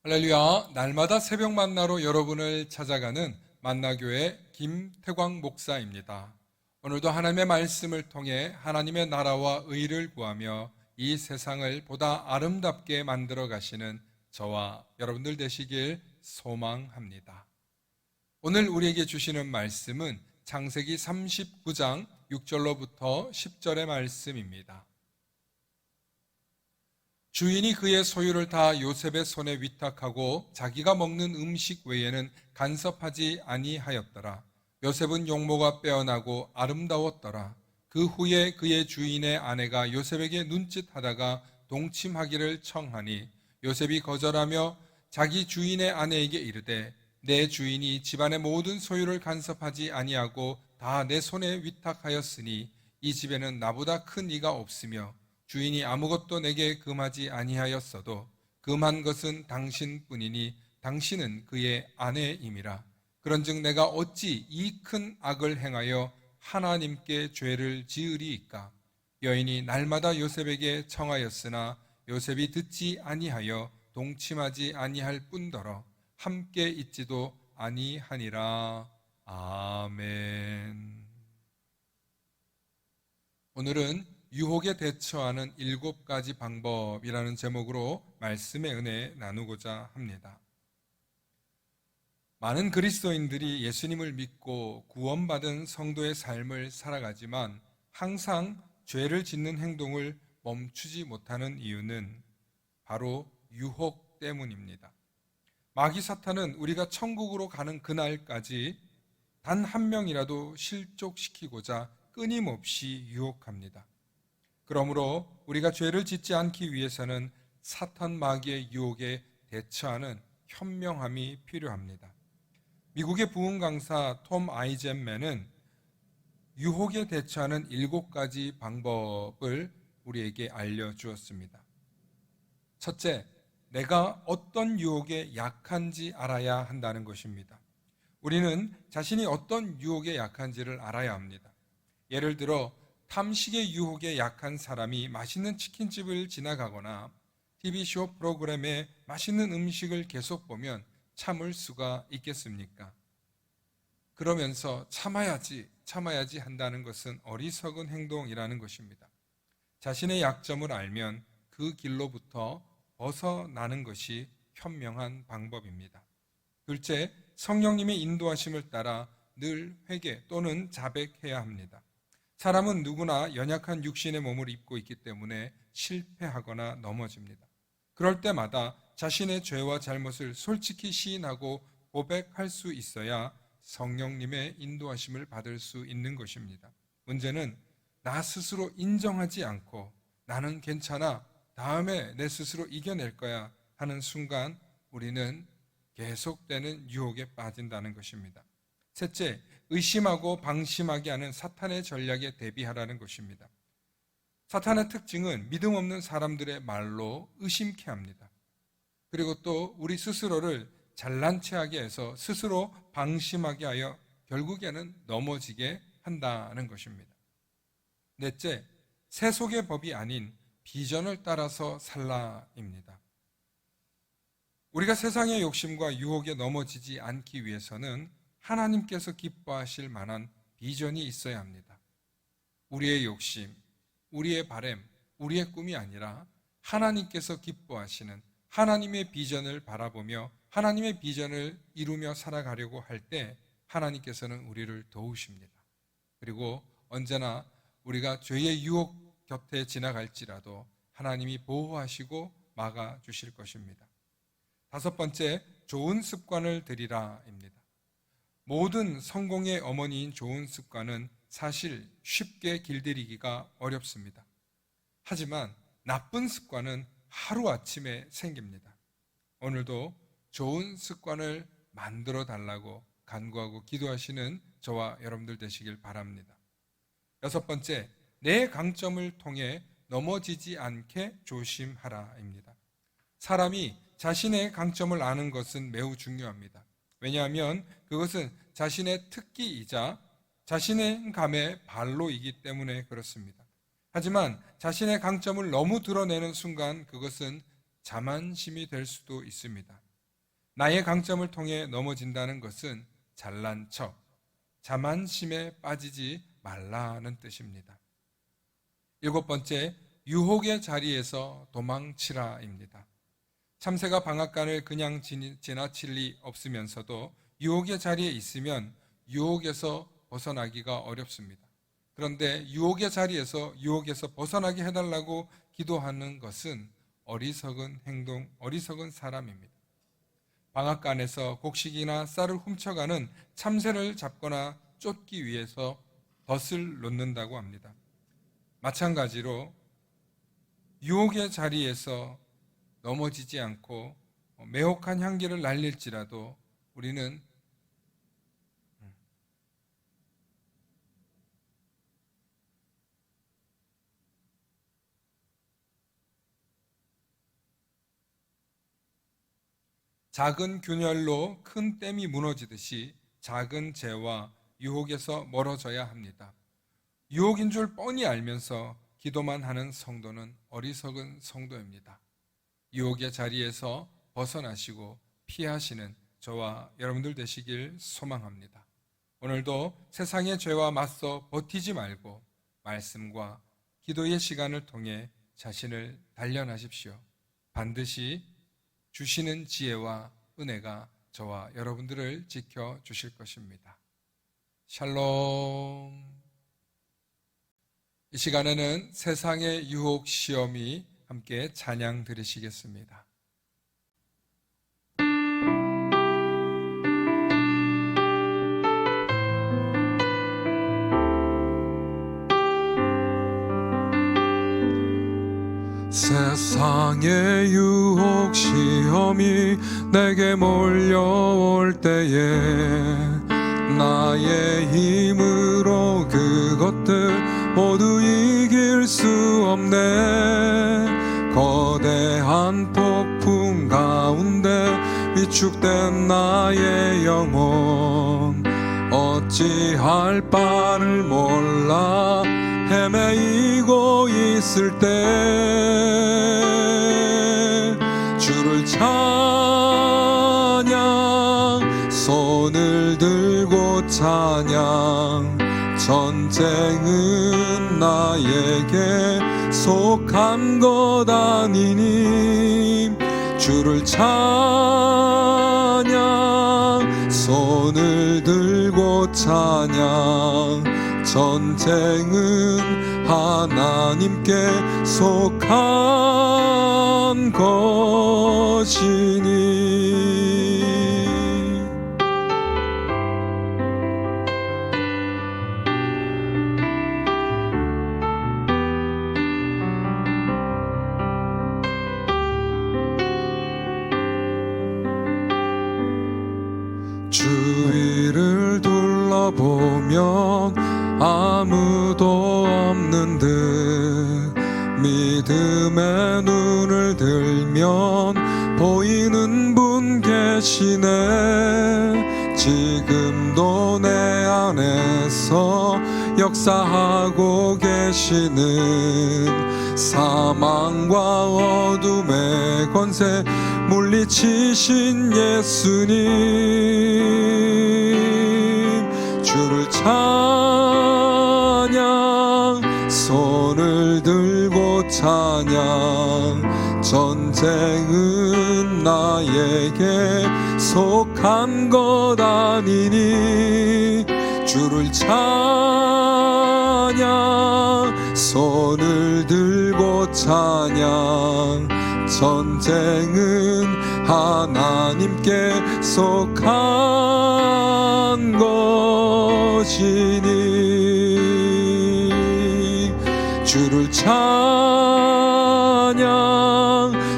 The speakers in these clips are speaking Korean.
할렐루야, 날마다 새벽 만나로 여러분을 찾아가는 만나교회 김태광 목사입니다. 오늘도 하나님의 말씀을 통해 하나님의 나라와 의를 구하며 이 세상을 보다 아름답게 만들어 가시는 저와 여러분들 되시길 소망합니다. 오늘 우리에게 주시는 말씀은 창세기 39장 6절로부터 10절의 말씀입니다. 주인이 그의 소유를 다 요셉의 손에 위탁하고 자기가 먹는 음식 외에는 간섭하지 아니하였더라. 요셉은 용모가 빼어나고 아름다웠더라. 그 후에 그의 주인의 아내가 요셉에게 눈짓하다가 동침하기를 청하니 요셉이 거절하며 자기 주인의 아내에게 이르되 내 주인이 집안의 모든 소유를 간섭하지 아니하고 다 내 손에 위탁하였으니 이 집에는 나보다 큰 이가 없으며 주인이 아무것도 내게 금하지 아니하였어도 금한 것은 당신뿐이니 당신은 그의 아내임이라. 그런즉 내가 어찌 이 큰 악을 행하여 하나님께 죄를 지으리이까? 여인이 날마다 요셉에게 청하였으나 요셉이 듣지 아니하여 동침하지 아니할 뿐더러 함께 있지도 아니하니라. 아멘. 오늘은 유혹에 대처하는 7가지 방법이라는 제목으로 말씀의 은혜 나누고자 합니다. 많은 그리스도인들이 예수님을 믿고 구원받은 성도의 삶을 살아가지만 항상 죄를 짓는 행동을 멈추지 못하는 이유는 바로 유혹 때문입니다. 마귀 사탄은 우리가 천국으로 가는 그날까지 단 한 명이라도 실족시키고자 끊임없이 유혹합니다. 그러므로 우리가 죄를 짓지 않기 위해서는 사탄 마귀의 유혹에 대처하는 현명함이 필요합니다. 미국의 부흥 강사 톰 아이젠맨은 유혹에 대처하는 7가지 방법을 우리에게 알려주었습니다. 첫째, 내가 어떤 유혹에 약한지 알아야 한다는 것입니다. 우리는 자신이 어떤 유혹에 약한지를 알아야 합니다. 예를 들어 탐식의 유혹에 약한 사람이 맛있는 치킨집을 지나가거나 TV쇼 프로그램에 맛있는 음식을 계속 보면 참을 수가 있겠습니까? 그러면서 참아야지 한다는 것은 어리석은 행동이라는 것입니다. 자신의 약점을 알면 그 길로부터 벗어나는 것이 현명한 방법입니다. 둘째, 성령님의 인도하심을 따라 늘 회개 또는 자백해야 합니다. 사람은 누구나 연약한 육신의 몸을 입고 있기 때문에 실패하거나 넘어집니다. 그럴 때마다 자신의 죄와 잘못을 솔직히 시인하고 고백할 수 있어야 성령님의 인도하심을 받을 수 있는 것입니다. 문제는 나 스스로 인정하지 않고 나는 괜찮아, 다음에 내 스스로 이겨낼 거야 하는 순간 우리는 계속되는 유혹에 빠진다는 것입니다. 셋째, 의심하고 방심하게 하는 사탄의 전략에 대비하라는 것입니다. 사탄의 특징은 믿음 없는 사람들의 말로 의심케 합니다. 그리고 또 우리 스스로를 잘난 체하게 해서 스스로 방심하게 하여 결국에는 넘어지게 한다는 것입니다. 넷째, 세속의 법이 아닌 비전을 따라서 살라입니다. 우리가 세상의 욕심과 유혹에 넘어지지 않기 위해서는 하나님께서 기뻐하실 만한 비전이 있어야 합니다. 우리의 욕심, 우리의 바람, 우리의 꿈이 아니라 하나님께서 기뻐하시는 하나님의 비전을 바라보며 하나님의 비전을 이루며 살아가려고 할 때 하나님께서는 우리를 도우십니다. 그리고 언제나 우리가 죄의 유혹 곁에 지나갈지라도 하나님이 보호하시고 막아주실 것입니다. 다섯 번째, 좋은 습관을 들이라입니다. 모든 성공의 어머니인 좋은 습관은 사실 쉽게 길들이기가 어렵습니다. 하지만 나쁜 습관은 하루아침에 생깁니다. 오늘도 좋은 습관을 만들어 달라고 간구하고 기도하시는 저와 여러분들 되시길 바랍니다. 여섯 번째, 내 강점을 통해 넘어지지 않게 조심하라입니다. 사람이 자신의 강점을 아는 것은 매우 중요합니다. 왜냐하면 그것은 자신의 특기이자 자신의 감의 발로이기 때문에 그렇습니다. 하지만 자신의 강점을 너무 드러내는 순간 그것은 자만심이 될 수도 있습니다. 나의 강점을 통해 넘어진다는 것은 잘난 척, 자만심에 빠지지 말라는 뜻입니다. 7번째, 유혹의 자리에서 도망치라입니다. 참새가 방앗간을 그냥 지나칠 리 없으면서도 유혹의 자리에 있으면 유혹에서 벗어나기가 어렵습니다. 그런데 유혹의 자리에서 유혹에서 벗어나게 해달라고 기도하는 것은 어리석은 행동, 어리석은 사람입니다. 방앗간에서 곡식이나 쌀을 훔쳐가는 참새를 잡거나 쫓기 위해서 덫을 놓는다고 합니다. 마찬가지로 유혹의 자리에서 넘어지지 않고 매혹한 향기를 날릴지라도 우리는 작은 균열로 큰 댐이 무너지듯이 작은 죄와 유혹에서 멀어져야 합니다. 유혹인 줄 뻔히 알면서 기도만 하는 성도는 어리석은 성도입니다. 유혹의 자리에서 벗어나시고 피하시는 저와 여러분들 되시길 소망합니다. 오늘도 세상의 죄와 맞서 버티지 말고 말씀과 기도의 시간을 통해 자신을 단련하십시오. 반드시 주시는 지혜와 은혜가 저와 여러분들을 지켜주실 것입니다. 샬롬. 이 시간에는 세상의 유혹 시험이 함께 찬양 드리시겠습니다. 세상의 유혹 시험이 내게 몰려올 때에 나의 힘으로 그것들 모두 이길 수 없네. 거대한 폭풍 가운데 위축된 나의 영혼 어찌할 바를 몰라 헤매이고 있을 때 주를 찬양 손을 들고 찬양 전쟁은 나에게 속한 것 아니니 주를 찬양 손을 들고 찬양 전쟁은 하나님께 속한 것이니 주위를 둘러보면 아무도 없는 듯 믿음의 눈을 들면 보이는 분 계시네. 지금도 내 안에서 역사하고 계시는 사망과 어둠의 권세 물리치신 예수님 주를 찬양 손을 들고 찬양 전쟁은 나에게 속한 것 아니니 주를 찬양 손을 들고 찬양 전쟁은 하나님께 속한 것이니 주를 찬양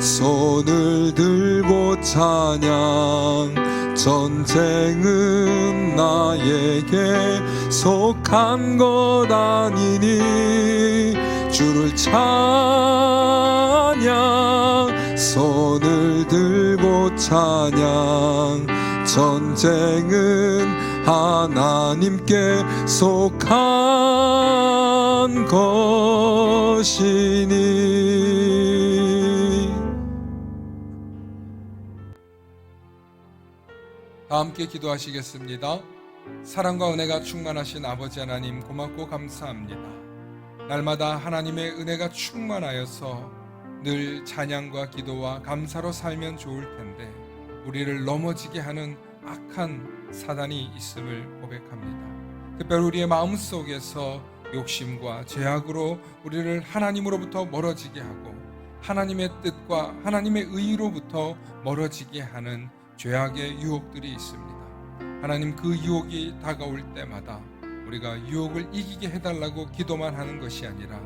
손을 들고 찬양 전쟁은 나에게 속한 것 아니니 주를 찬양 손을 들고 찬양 전쟁은 하나님께 속한 것이니 다 함께 기도하시겠습니다. 사랑과 은혜가 충만하신 아버지 하나님, 고맙고 감사합니다. 날마다 하나님의 은혜가 충만하여서 늘 찬양과 기도와 감사로 살면 좋을 텐데 우리를 넘어지게 하는 악한 사단이 있음을 고백합니다. 특별히 우리의 마음속에서 욕심과 죄악으로 우리를 하나님으로부터 멀어지게 하고 하나님의 뜻과 하나님의 의로부터 멀어지게 하는 죄악의 유혹들이 있습니다. 하나님, 그 유혹이 다가올 때마다 우리가 유혹을 이기게 해달라고 기도만 하는 것이 아니라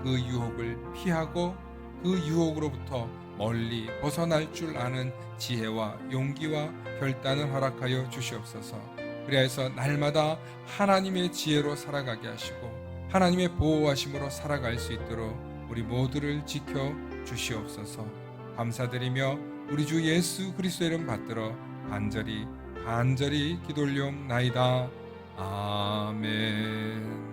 그 유혹을 피하고 그 유혹으로부터 멀리 벗어날 줄 아는 지혜와 용기와 결단을 허락하여 주시옵소서. 그리하여서 날마다 하나님의 지혜로 살아가게 하시고 하나님의 보호하심으로 살아갈 수 있도록 우리 모두를 지켜 주시옵소서. 감사드리며 우리 주 예수 그리스도의 이름 받들어 간절히 기도 올리옵나이다. 아멘.